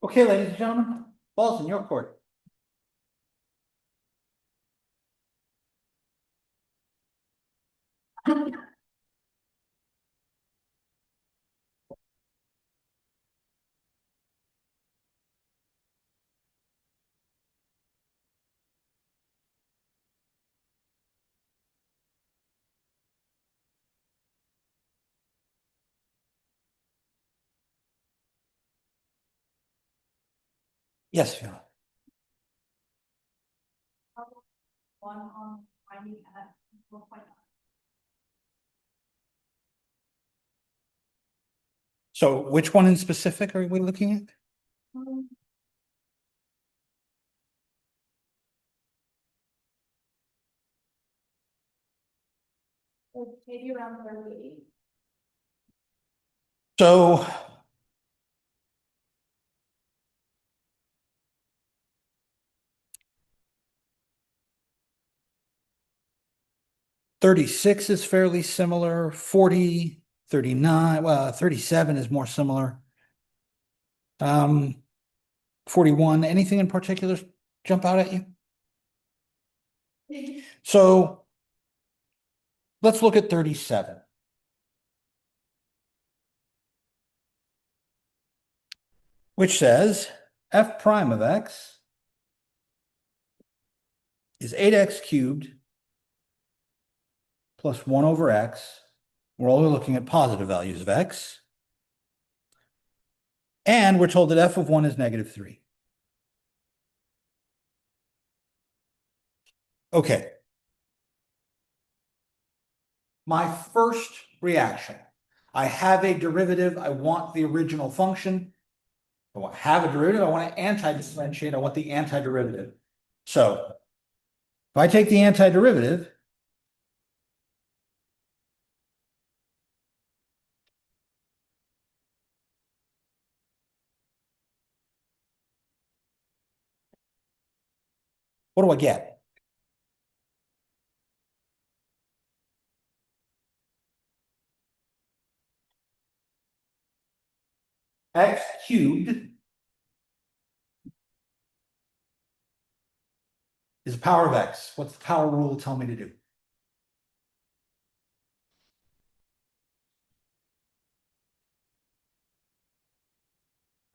Okay, ladies and gentlemen, ball's in your court. Yes, Fiona. One on finding at 4.9. So which one in specific are we looking at? Maybe around 38. So .36 is fairly similar, 40, 39, 37 is more similar. 41, anything in particular jump out at you? So let's look at 37. Which says f prime of x is 8x cubed plus 1 over x. We're only looking at positive values of x. And we're told that f of 1 is -3. Okay. My first reaction, I have a derivative, I want the original function. I have a derivative, I want to anti-differentiate, I want the antiderivative. So if I take the antiderivative, what do I get? X cubed is the power of x. What's the power rule tell me to do?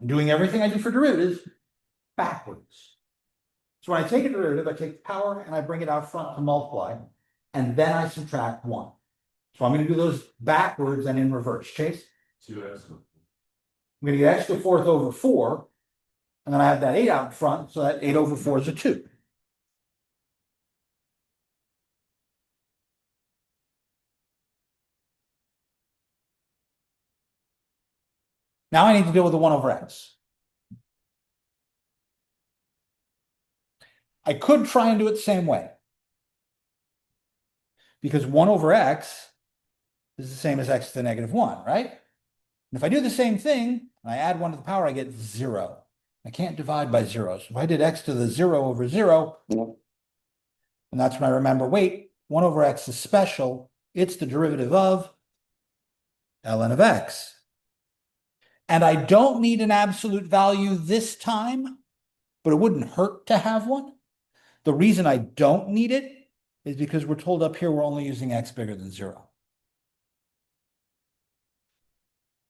I'm doing everything I do for derivatives backwards. So when I take a derivative, I take the power and I bring it out front to multiply, and then I subtract 1. So I'm going to do those backwards and in reverse. Chase? 2x. I'm going to get x to the 4th over 4, and then I have that 8 out in front, so that 8 over 4 is a 2. Now I need to deal with the 1 over x. I could try and do it the same way. Because 1 over x is the same as x to the -1, right? And if I do the same thing, and I add 1 to the power, I get 0. I can't divide by 0. So if I did x to the 0 over 0, and that's when I remember, wait, 1 over x is special. It's the derivative of ln of x. And I don't need an absolute value this time, but it wouldn't hurt to have one. The reason I don't need it is because we're told up here we're only using x bigger than 0.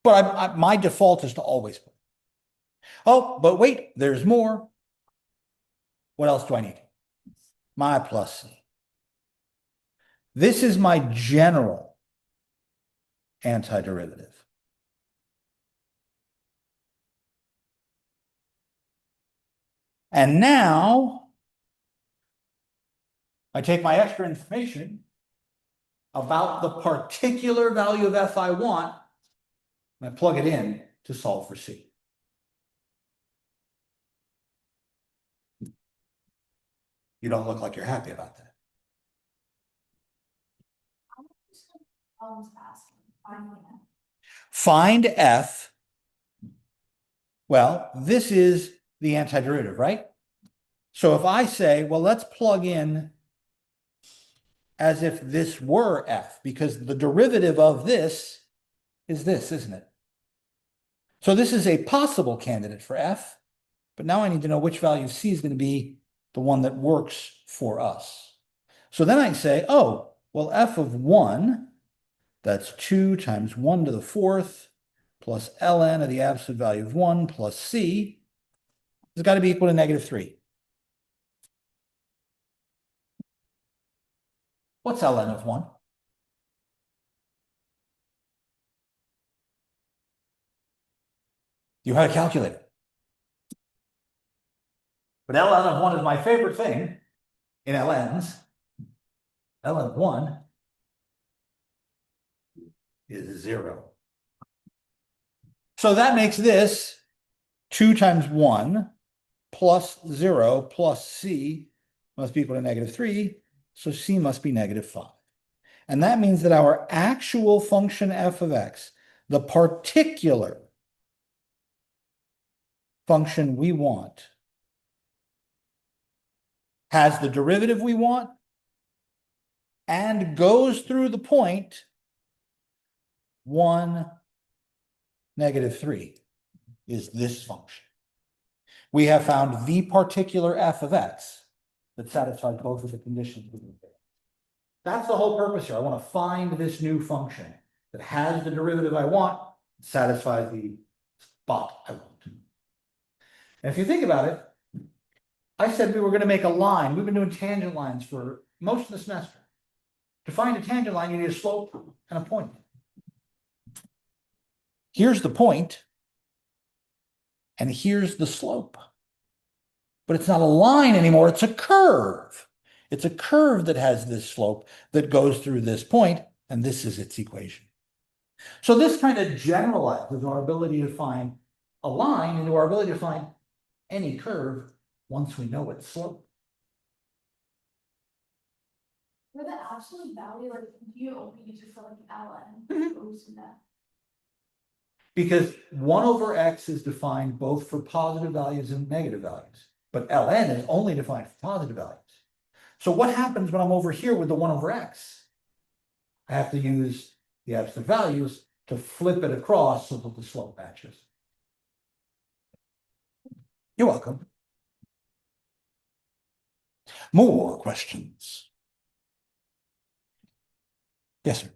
But my default is to always put. Oh, but wait, there's more. What else do I need? My plus c. This is my general antiderivative. And now I take my extra information about the particular value of f I want, and I plug it in to solve for c. You don't look like you're happy about that. Find f. Well, this is the antiderivative, right? So if I say, well, let's plug in as if this were f, because the derivative of this, isn't it? So this is a possible candidate for f. But now I need to know which value of C is going to be the one that works for us. So then I say, oh, well, f of 1, that's 2 times 1 to the 4th plus ln of the absolute value of 1 plus C has got to be equal to -3. What's ln of 1? You had a calculator. But ln of 1 is my favorite thing in ln's. ln of 1 is 0. So that makes this 2 times 1 plus 0 plus C must be equal to -3. So C must be -5. And that means that our actual function f of x, the particular function we want, has the derivative we want and goes through the point 1, -3 is this function. We have found the particular f of x that satisfies both of the conditions. That's the whole purpose here. I want to find this new function that has the derivative I want, satisfies the spot I want. And if you think about it, I said we were going to make a line. We've been doing tangent lines for most of the semester. To find a tangent line, you need a slope and a point. Here's the point, and here's the slope. But it's not a line anymore, it's a curve. It's a curve that has this slope that goes through this point, and this is its equation. So this kind of generalizes our ability to find a line into our ability to find any curve once we know its slope. For the absolute value, like, do you only use it for like ln? Or use that? Because 1 over x is defined both for positive values and negative values, but ln is only defined for positive values. So what happens when I'm over here with the 1 over x? I have to use the absolute values to flip it across so that the slope matches. You're welcome. More questions? Yes, sir.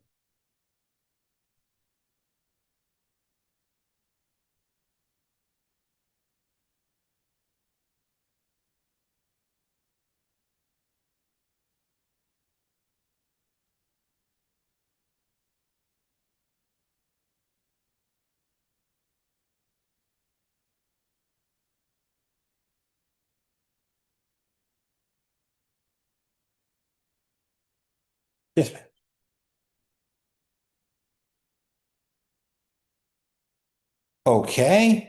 Yes, ma'am. Okay.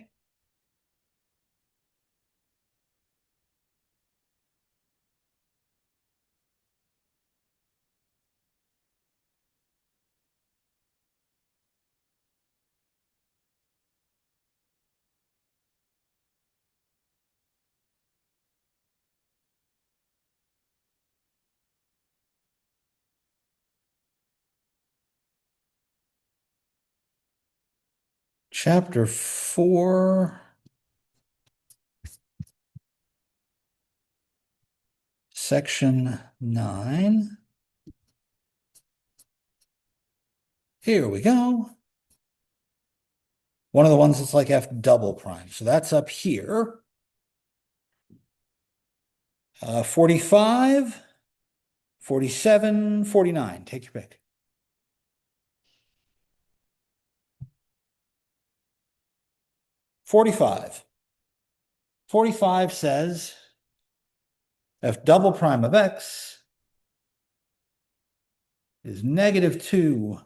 Chapter 4. Section 9. Here we go. One of the ones that's like f double prime. So that's up here. 45, 47, 49. Take your pick. 45. 45 says f double prime of x is -2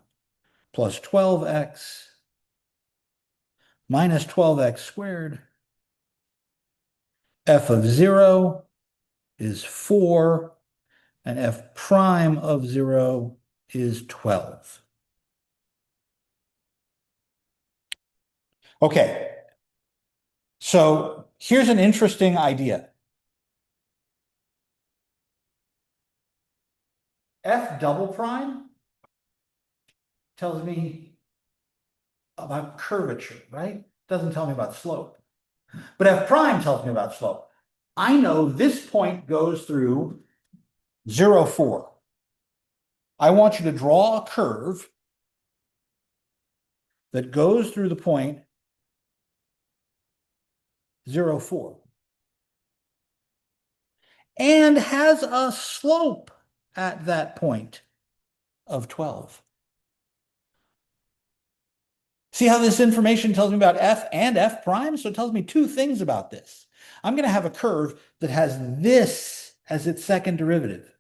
plus 12x minus 12x squared. F of 0 is 4, and f prime of 0 is 12. Okay, so here's an interesting idea. F double prime tells me about curvature, right? Doesn't tell me about slope. But f prime tells me about slope. I know this point goes through 0, 4. I want you to draw a curve that goes through the point 0, 4 and has a slope at that point of 12. See how this information tells me about f and f prime? So it tells me two things about this. I'm going to have a curve that has this as its second derivative.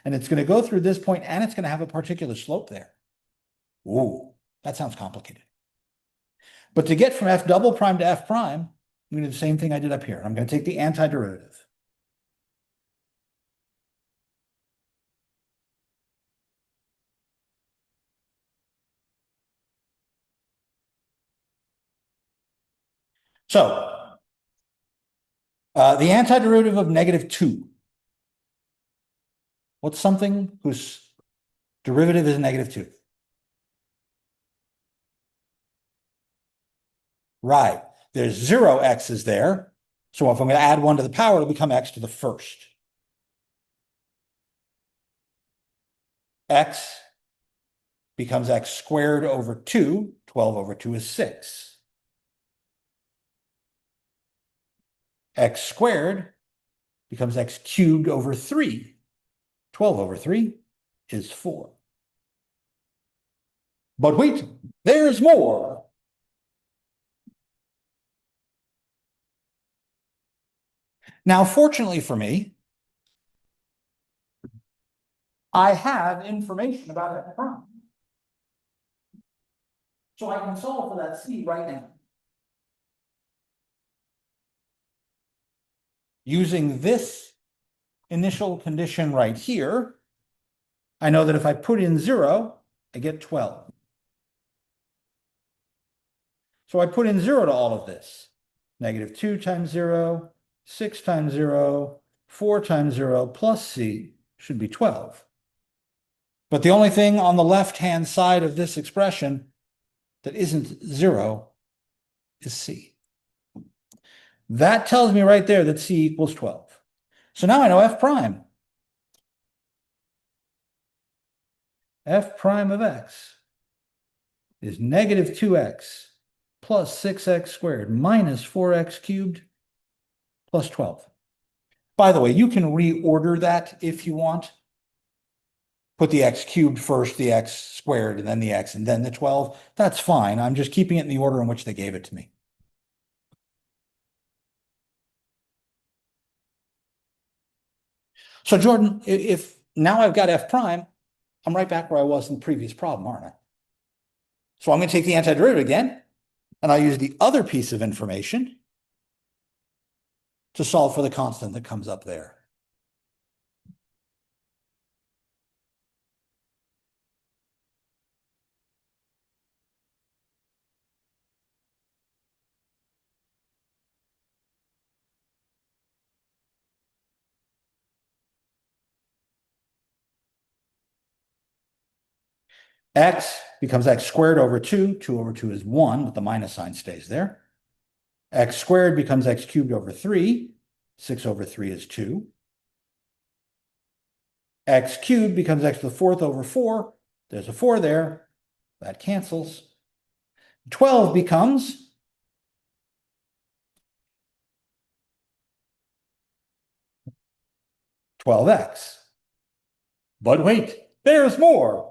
And it's going to go through this point and it's going to have a particular slope there. Ooh, that sounds complicated. But to get from f double prime to f prime, I'm going to do the same thing I did up here. I'm going to take the antiderivative. So the antiderivative of -2. What's something whose derivative is -2? Right. There's 0 x's there. So if I'm going to add 1 to the power, it'll become x to the first. X becomes x squared over 2. 12 over 2 is 6. X squared becomes x cubed over 3. 12 over 3 is 4. But wait, there's more. Now, fortunately for me, I have information about f prime. So I can solve for that c right now. Using this initial condition right here, I know that if I put in 0, I get 12. So I put in 0 to all of this. -2 times 0, 6 times 0, 4 times 0 plus c should be 12. But the only thing on the left-hand side of this expression that isn't 0 is c. That tells me right there that c equals 12. So now I know f prime. F prime of x is -2x plus 6x squared minus 4x cubed plus 12. By the way, you can reorder that if you want. Put the x cubed first, the x squared, and then the x, and then the 12. That's fine. I'm just keeping it in the order in which they gave it to me. So Jordan, if now I've got f prime, I'm right back where I was in the previous problem, aren't I? So I'm going to take the antiderivative again, and I'll use the other piece of information to solve for the constant that comes up there. X becomes x squared over 2. 2 over 2 is 1, but the minus sign stays there. X squared becomes x cubed over 3. 6 over 3 is 2. X cubed becomes x to the fourth over 4. There's a 4 there. That cancels. 12 becomes 12x. But wait, there's more.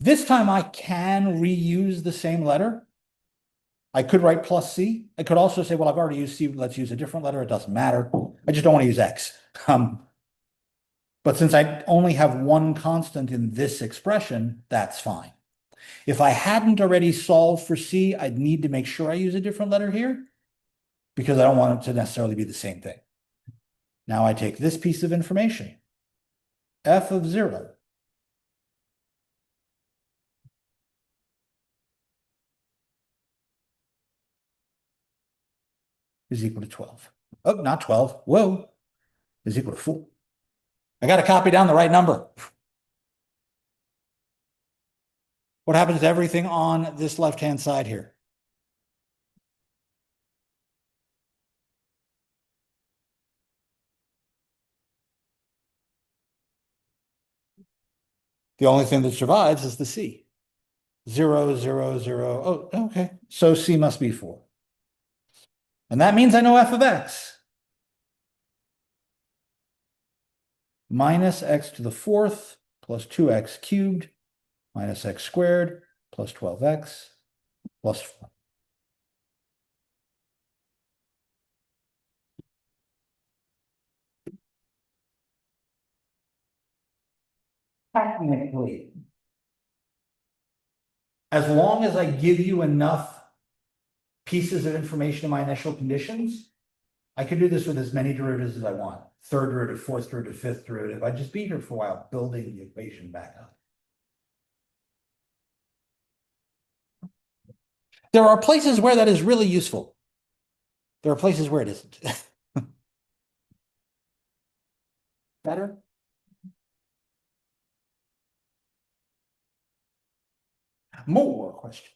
This time I can reuse the same letter. I could write plus c. I could also say, well, I've already used c. Let's use a different letter. It doesn't matter. I just don't want to use x. But since I only have one constant in this expression, that's fine. If I hadn't already solved for c, I'd need to make sure I use a different letter here because I don't want it to necessarily be the same thing. Now I take this piece of information, f of 0 is equal to 12. Oh, not 12. Whoa, is equal to 4. I got to copy down the right number. What happens to everything on this left-hand side here? The only thing that survives is the C. 0, 0, 0. Oh, okay. So C must be 4. And that means I know f of x. Minus x to the fourth plus 2x cubed minus x squared plus 12x plus 4. Technically, as long as I give you enough pieces of information in my initial conditions, I can do this with as many derivatives as I want. Third derivative, fourth derivative, fifth derivative. I just be here for a while building the equation back up. There are places where that is really useful. There are places where it isn't. Better? More question.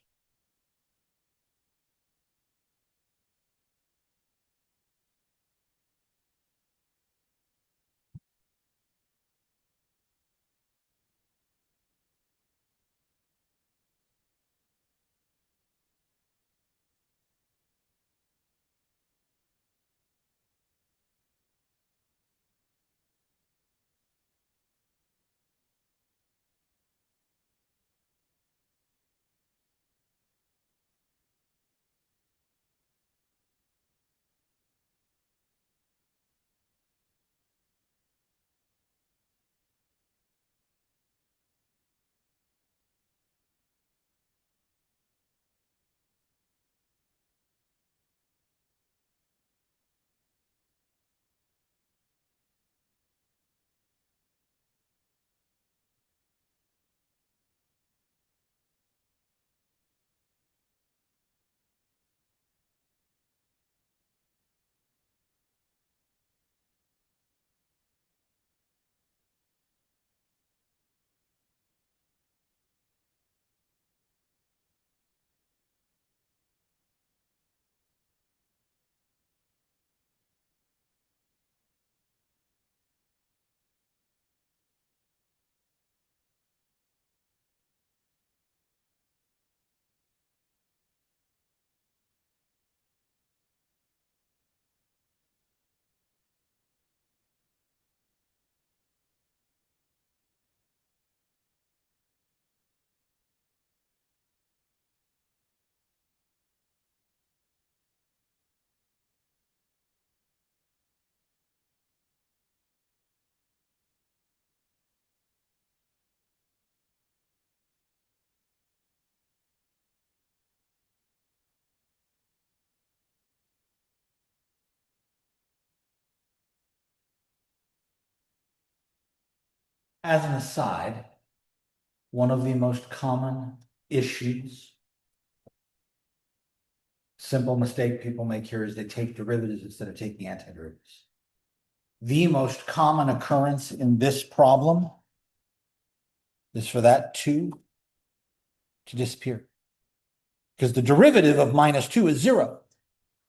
As an aside, one of the most common issues, simple mistake people make here is they take derivatives instead of taking antiderivatives. The most common occurrence in this problem is for that 2 to disappear. Because the derivative of minus 2 is 0,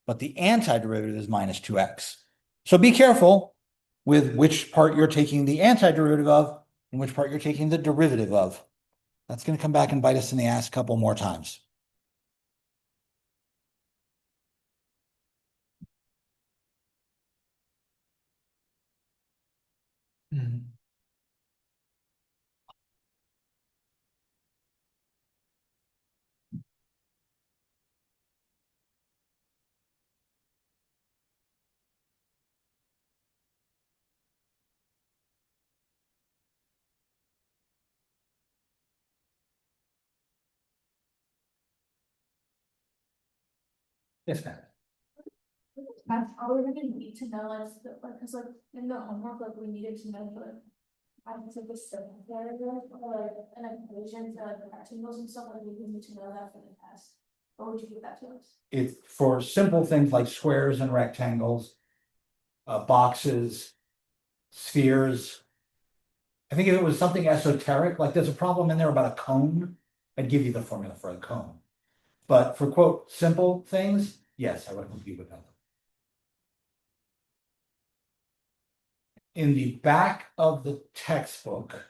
but the antiderivative is minus 2x. So be careful with which part you're taking the antiderivative of and which part you're taking the derivative of. That's going to come back and bite us in the ass a couple more times. Yes, ma'am. Are we gonna need to know, like, cause like, in the homework, like, we needed to know, like, I think the seventh paragraph, or like, an equation for like rectangles and stuff, like, we need to know that for the test. Or would you give that to us? It's for simple things like squares and rectangles, boxes, spheres. I think if it was something esoteric, like there's a problem in there about a cone, I'd give you the formula for a cone. But for quote, simple things, yes, I would hope you would know them. In the back of the textbook,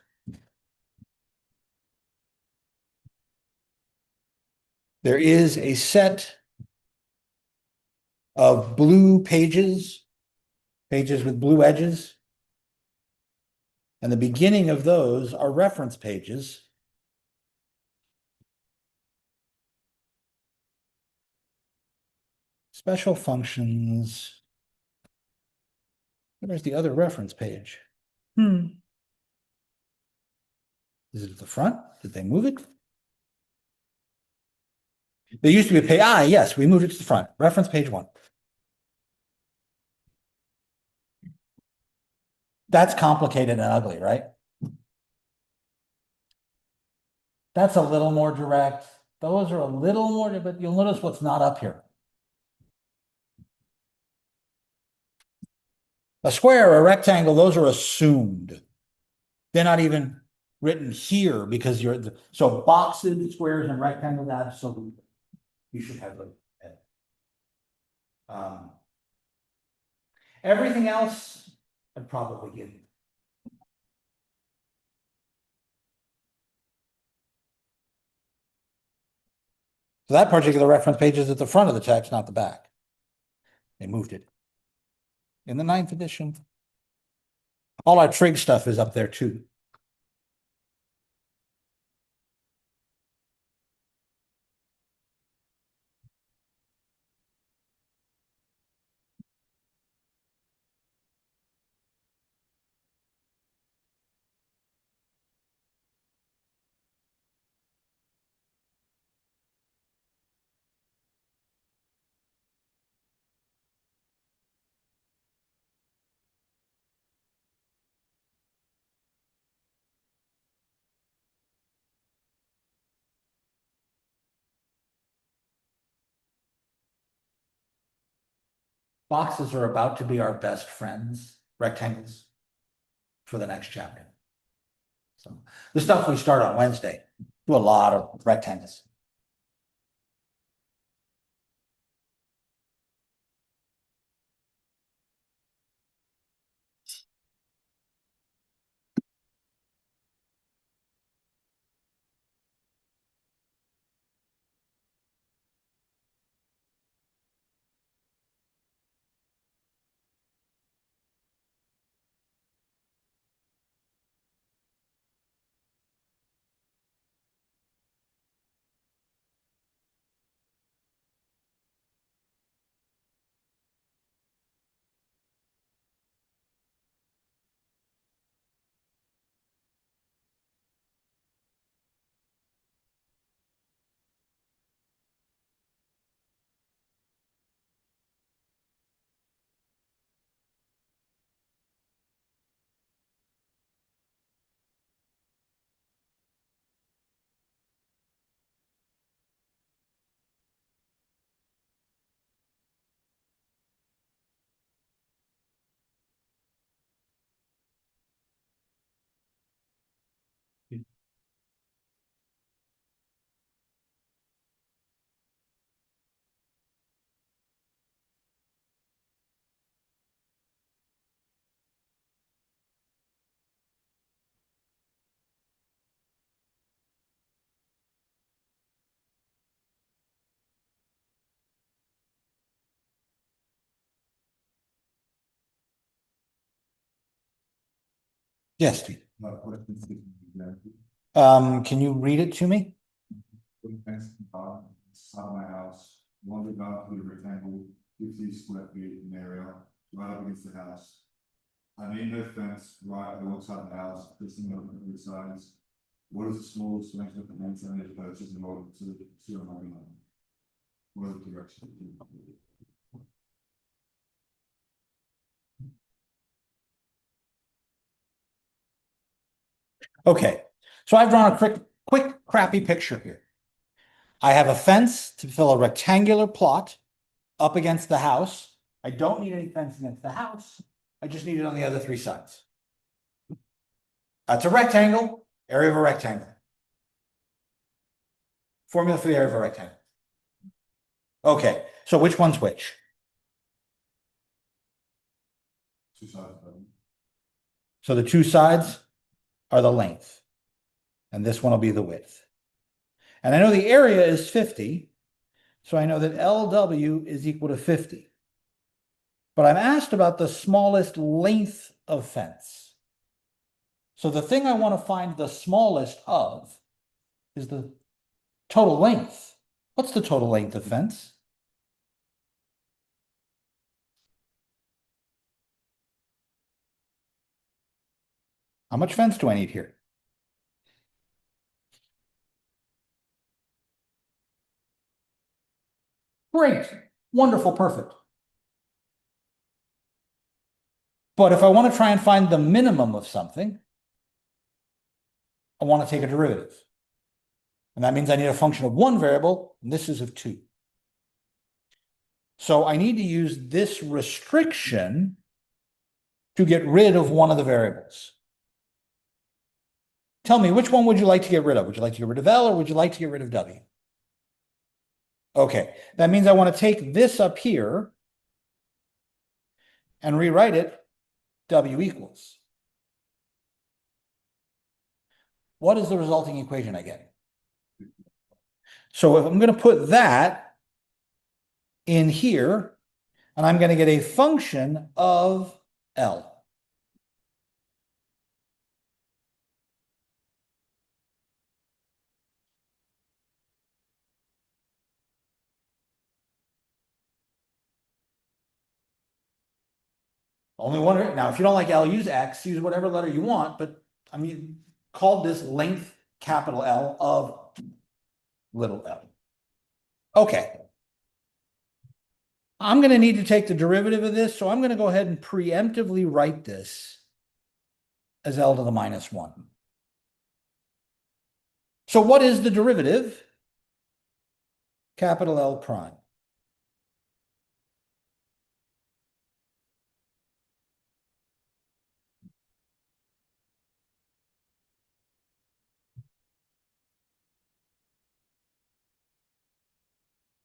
there is a set of blue pages with blue edges. And the beginning of those are reference pages. Special functions. Where's the other reference page? Is it at the front? Did they move it? There used to be a page. Yes, we moved it to the front. Reference page 1. That's complicated and ugly, right? That's a little more direct. Those are a little more, but you'll notice what's not up here. A square or a rectangle, those are assumed. They're not even written here because so boxes, squares, and rectangles, absolutely. You should have them. Everything else, I'd probably give you. So that particular reference page is at the front of the text, not the back. They moved it. In the 9th edition. All our trig stuff is up there too. Boxes are about to be our best friends, rectangles, for the next chapter. So the stuff we start on Wednesday, do a lot of rectangles. Yes, Steve. Can you read it to me? Put a fence inside my house, one of the through the rectangle, 50 square feet in area, right up against the house. I need no fence right alongside the house, facing over the sides. What is the smallest length of the fence I need to purchase in order to secure my land? What is the direction? Okay, so I've drawn a quick crappy picture here. I have a fence to fill a rectangular plot up against the house. I don't need any fence against the house. I just need it on the other 3 sides. That's a rectangle, area of a rectangle. Formula for the area of a rectangle. Okay, so which one's which? 2 sides of them. So the 2 sides are the length. And this one will be the width. And I know the area is 50. So I know that LW is equal to 50. But I'm asked about the smallest length of fence. So the thing I want to find the smallest of is the total length. What's the total length of fence? How much fence do I need here? Great, wonderful, perfect. But if I want to try and find the minimum of something, I want to take a derivative. And that means I need a function of one variable, and this is of two. So I need to use this restriction to get rid of one of the variables. Tell me, which one would you like to get rid of? Would you like to get rid of L or would you like to get rid of W? Okay, that means I want to take this up here and rewrite it W equals. What is the resulting equation I get? So if I'm going to put that in here, and I'm going to get a function of L. Only one. Now, if you don't like L, use X, use whatever letter you want, but I mean, called this length capital L of little l. Okay. I'm going to need to take the derivative of this, so I'm going to go ahead and preemptively write this as L to the minus 1. So what is the derivative? Capital L prime.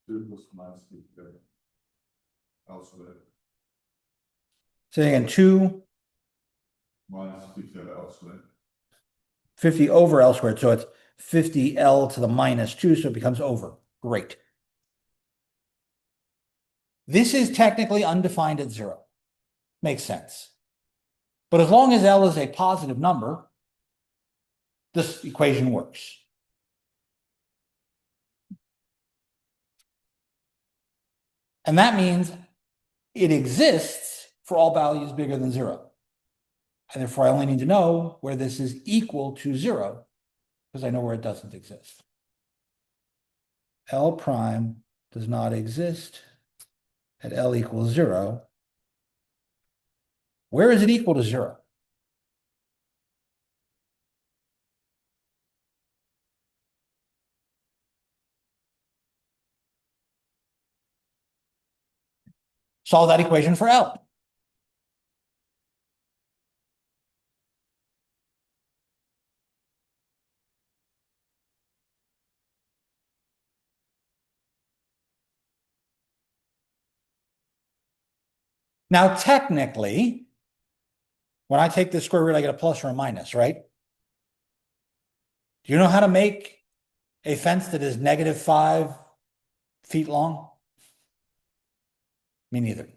Two plus minus 50 elsewhere. Say again, 2 Minus 50 elsewhere. 50 over L squared. So it's 50L to the minus 2, so it becomes over. Great. This is technically undefined at 0. Makes sense. But as long as L is a positive number, this equation works. And that means it exists for all values bigger than 0. And therefore, I only need to know where this is equal to 0, because I know where it doesn't exist. L prime does not exist at L equals 0. Where is it equal to 0? Solve that equation for L. Now, technically, when I take the square root, I get a plus or a minus, right? Do you know how to make a fence that is -5 feet long? Me neither.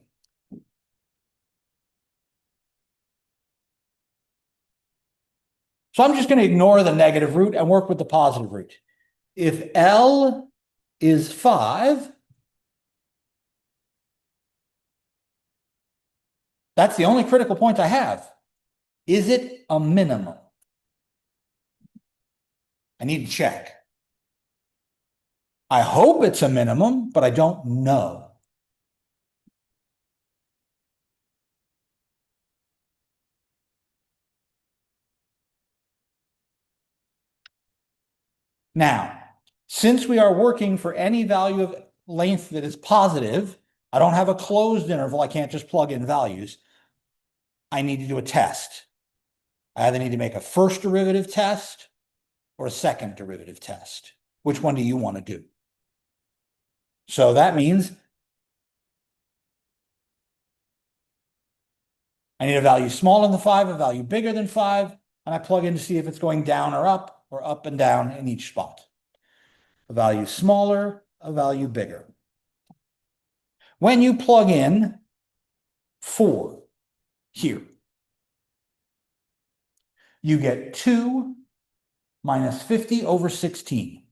So I'm just going to ignore the negative root and work with the positive root. If L is 5, that's the only critical point I have. Is it a minimum? I need to check. I hope it's a minimum, but I don't know. Now, since we are working for any value of length that is positive, I don't have a closed interval. I can't just plug in values. I need to do a test. I either need to make a first derivative test or a second derivative test. Which one do you want to do? So that means I need a value smaller than 5, a value bigger than 5, and I plug in to see if it's going down or up and down in each spot. A value smaller, a value bigger. When you plug in 4 here, you get 2 minus 50 over 16.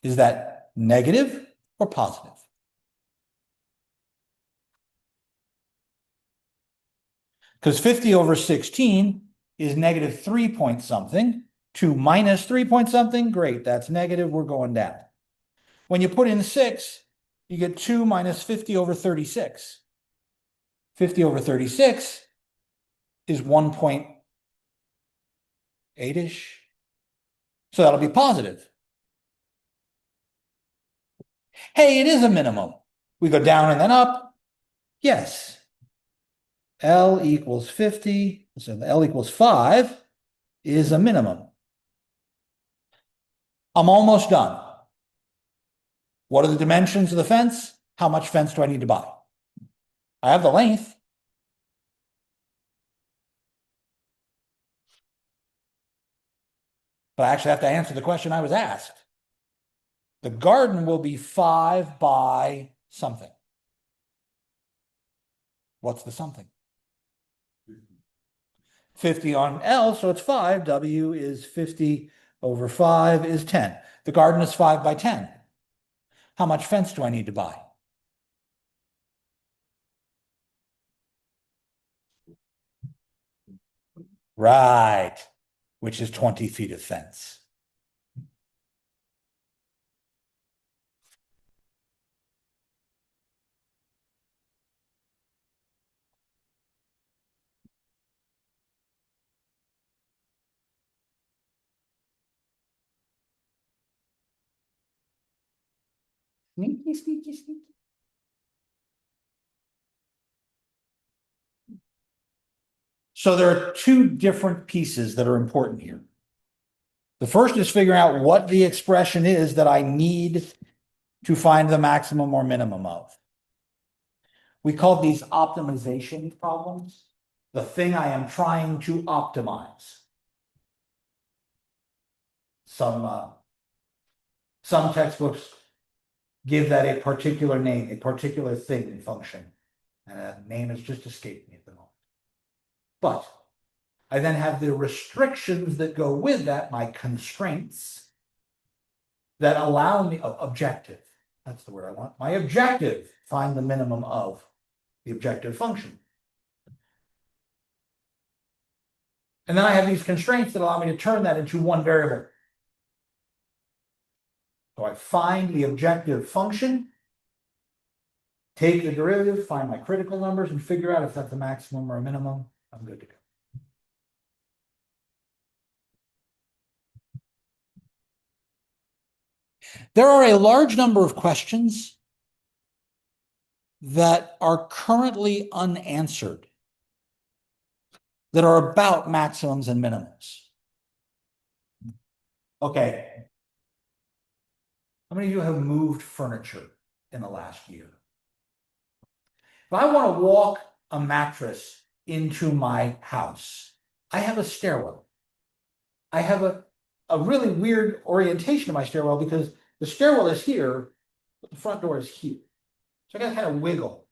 Is that negative or positive? Because 50 over 16 is negative 3 point something. 2 minus 3 point something, great, that's negative, we're going down. When you put in 6, you get 2 minus 50 over 36. 50 over 36 is 1.8-ish. So that'll be positive. Hey, it is a minimum. We go down and then up. Yes. L equals 50, so L equals 5 is a minimum. I'm almost done. What are the dimensions of the fence? How much fence do I need to buy? I have the length. But I actually have to answer the question I was asked. The garden will be 5 by something. What's the something? 50 on L, so it's 5. W is 50 over 5 is 10. The garden is 5 by 10. How much fence do I need to buy? Right, which is 20 feet of fence. Sneaky, sneaky, sneaky. So there are 2 different pieces that are important here. The first is figuring out what the expression is that I need to find the maximum or minimum of. We call these optimization problems. The thing I am trying to optimize. Some textbooks give that a particular name, a particular thing and function. And that name has just escaped me at the moment. But I then have the restrictions that go with that, my constraints, that allow me, objective, that's the word I want, my objective, find the minimum of the objective function. And then I have these constraints that allow me to turn that into one variable. So I find the objective function, take the derivative, find my critical numbers, and figure out if that's a maximum or a minimum. I'm good to go. There are a large number of questions that are currently unanswered that are about maximums and minimums. Okay. How many of you have moved furniture in the last year? If I want to walk a mattress into my house, I have a stairwell. I have a really weird orientation of my stairwell because the stairwell is here, but the front door is here. So I got to kind of wiggle.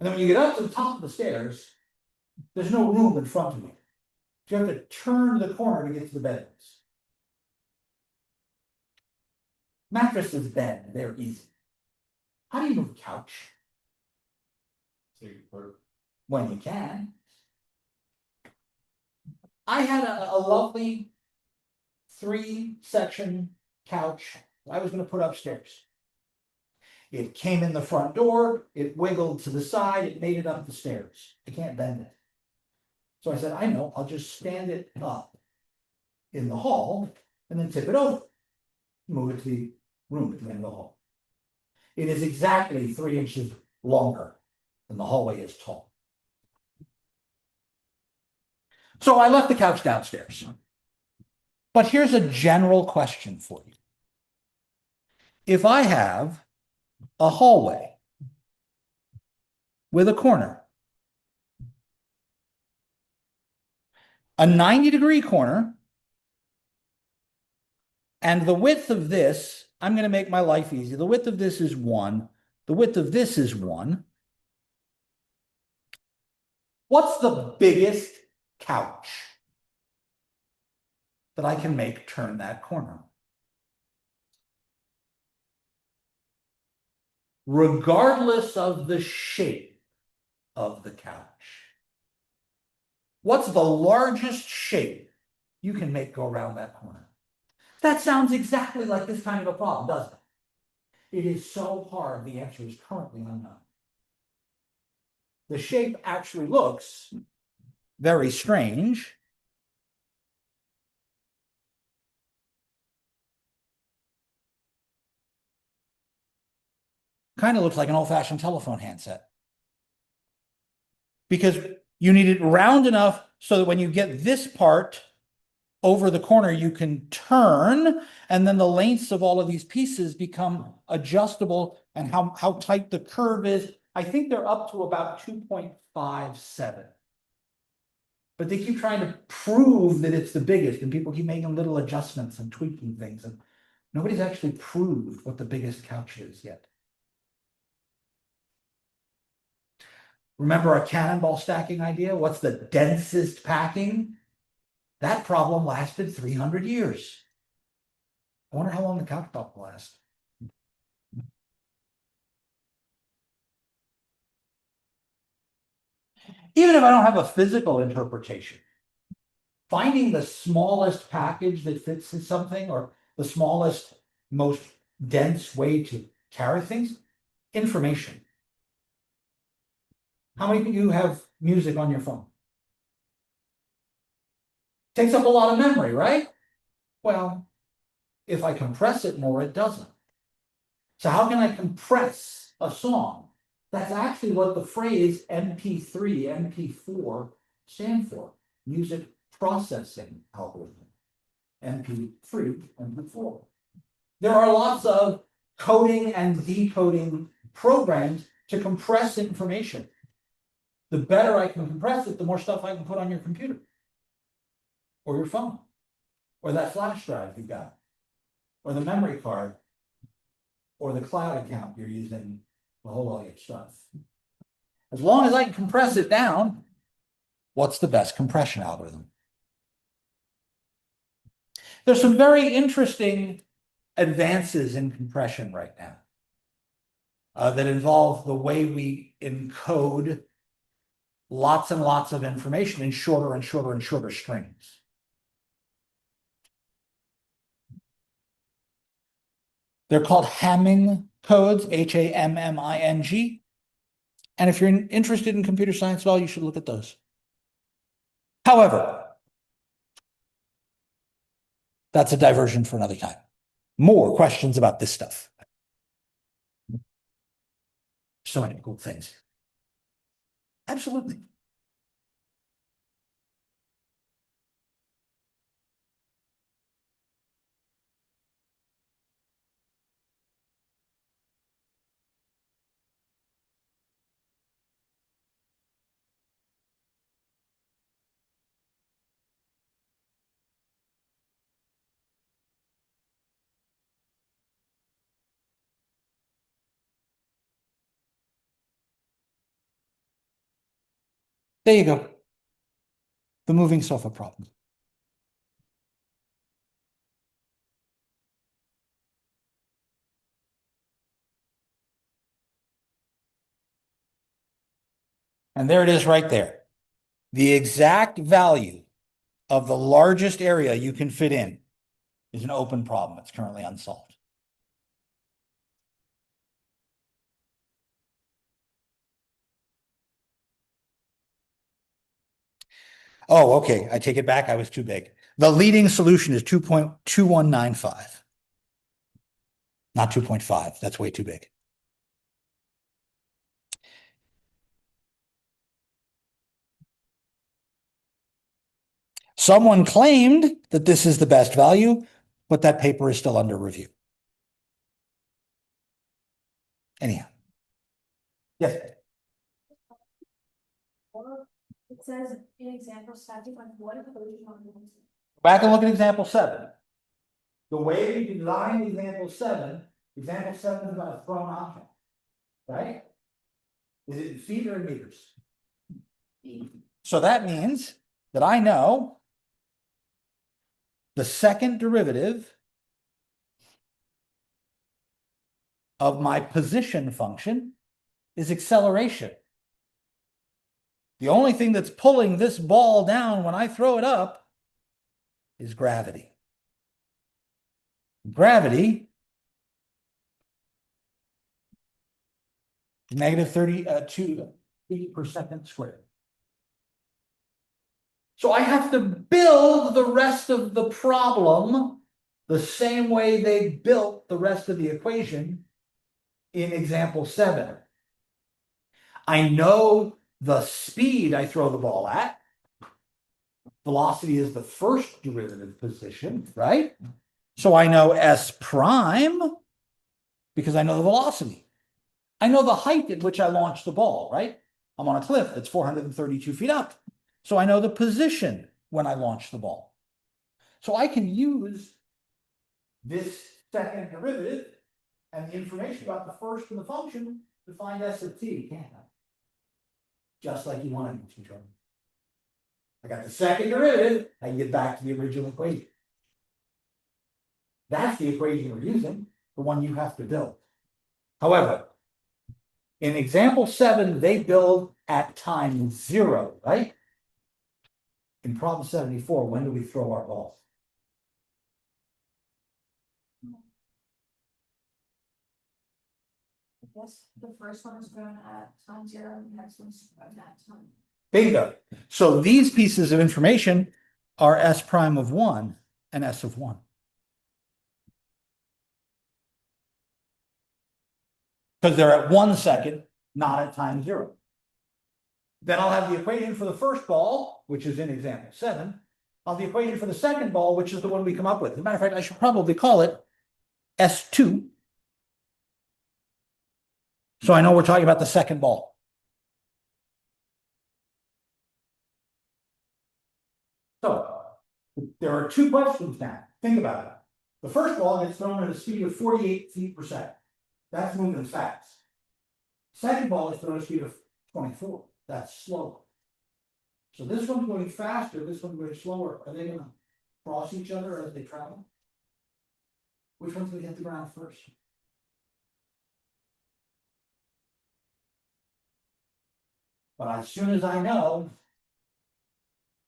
And then when you get up to the top of the stairs, there's no room in front of you. So you have to turn the corner to get to the bedrooms. Mattresses bend, they're easy. How do you move a couch? When you can. I had a lovely 3-section couch I was going to put upstairs. It came in the front door, it wiggled to the side, it made it up the stairs. I can't bend it. So I said, I know, I'll just stand it up in the hall and then tip it over. Move it to the room at the end of the hall. It is exactly 3 inches longer than the hallway is tall. So I left the couch downstairs. But here's a general question for you. If I have a hallway with a corner, a 90-degree corner, and the width of this, I'm going to make my life easy. The width of this is 1. The width of this is 1. What's the biggest couch that I can make turn that corner? Regardless of the shape of the couch. What's the largest shape you can make go around that corner? That sounds exactly like this kind of a problem, doesn't it? It is so hard, the answer is currently unknown. The shape actually looks very strange. Kind of looks like an old-fashioned telephone handset. Because you need it round enough so that when you get this part over the corner, you can turn, and then the lengths of all of these pieces become adjustable, and how tight the curve is. I think they're up to about 2.57. But they keep trying to prove that it's the biggest, and people keep making little adjustments and tweaking things, and nobody's actually proved what the biggest couch is yet. Remember our cannonball stacking idea? What's the densest packing? That problem lasted 300 years. I wonder how long the couch top will last. Even if I don't have a physical interpretation, finding the smallest package that fits in something, or the smallest, most dense way to carry things, information. How many of you have music on your phone? Takes up a lot of memory, right? Well, if I compress it more, it doesn't. So how can I compress a song? That's actually what the phrase MP3, MP4 stand for. Music processing algorithm. MP3, MP4. There are lots of coding and decoding programs to compress information. The better I can compress it, the more stuff I can put on your computer, or your phone, or that flash drive you got, or the memory card, or the cloud account you're using to hold all your stuff. As long as I can compress it down, what's the best compression algorithm? There's some very interesting advances in compression right now that involve the way we encode lots and lots of information in shorter and shorter and shorter strings. They're called Hamming codes, Hamming. And if you're interested in computer science at all, you should look at those. However, that's a diversion for another time. More questions about this stuff. So many cool things. Absolutely. There you go. The moving sofa problem. And there it is right there. The exact value of the largest area you can fit in is an open problem. It's currently unsolved. Oh, okay. I take it back. I was too big. The leading solution is 2.2195. Not 2.5. That's way too big. Someone claimed that this is the best value, but that paper is still under review. Anyhow. Yes. It says in example static, like what equation are we using? Back and look at example 7. The way we design example 7 is about a thrown object. right? Is it in feet or in meters? So that means that I know the second derivative of my position function is acceleration. The only thing that's pulling this ball down when I throw it up is gravity. Gravity is negative 32 feet per second squared. So I have to build the rest of the problem the same way they built the rest of the equation in example 7. I know the speed I throw the ball at. Velocity is the first derivative position, right? So I know S prime because I know the velocity. I know the height at which I launch the ball, right? I'm on a cliff that's 432 feet up. So I know the position when I launch the ball. So I can use this second derivative and the information about the first and the function to find S of t, can't I? Just like you wanted me to, Jordan. I got the second derivative, I can get back to the original equation. That's the equation we're using, the one you have to build. However, in example 7, they build at time 0, right? In problem 74, when do we throw our balls? I guess the first one is thrown at time 0, and the next one's thrown at time. Bingo. So these pieces of information are S prime of 1 and S of 1. Because they're at 1 second, not at time 0. Then I'll have the equation for the first ball, which is in example 7. I'll have the equation for the second ball, which is the one we come up with. As a matter of fact, I should probably call it S2. So I know we're talking about the second ball. So there are 2 questions now. Think about it. The first ball gets thrown at a speed of 48 feet per second. That's moving fast. Second ball is thrown at a speed of 24. That's slow. So this one's going faster, this one's going slower. Are they going to cross each other as they travel? Which one's going to hit the ground first? But as soon as I know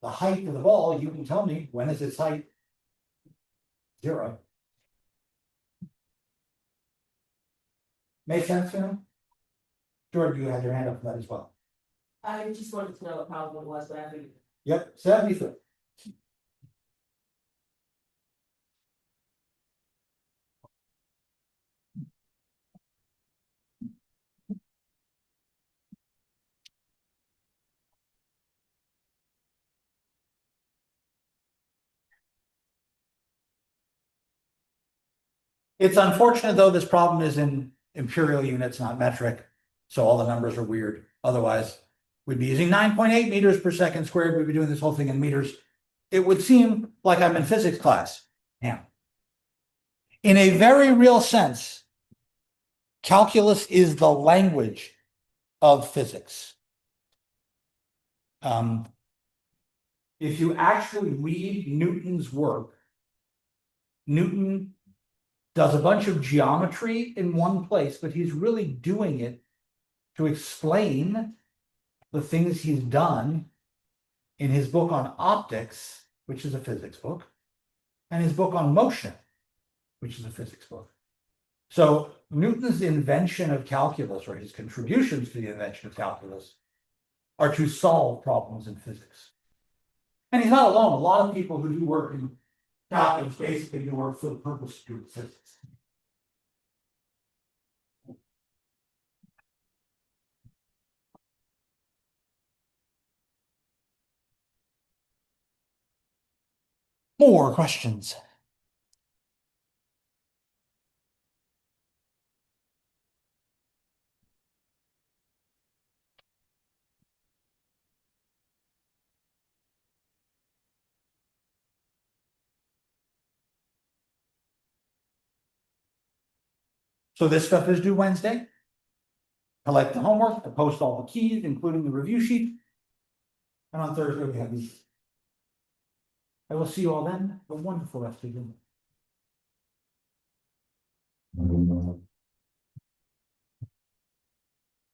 the height of the ball, you can tell me when is its height 0. Make sense, Sam? Jordan, you had your hand up for that as well. I just wanted to know what problem it was, but I think. Yep, 73. It's unfortunate, though, this problem is in imperial units, not metric. So all the numbers are weird. Otherwise, we'd be using 9.8 meters per second squared. We'd be doing this whole thing in meters. It would seem like I'm in physics class. Yeah. In a very real sense, calculus is the language of physics. If you actually read Newton's work, Newton does a bunch of geometry in one place, but he's really doing it to explain the things he's done in his book on optics, which is a physics book, and his book on motion, which is a physics book. So Newton's invention of calculus, or his contributions to the invention of calculus, are to solve problems in physics. And he's not alone. A lot of people who do work in calculus basically do work for the purpose of doing physics. More questions? So this stuff is due Wednesday? collect the homework, to post all the keys, including the review sheet. And on Thursday, we have these. I will see you all then. Have a wonderful rest of your day.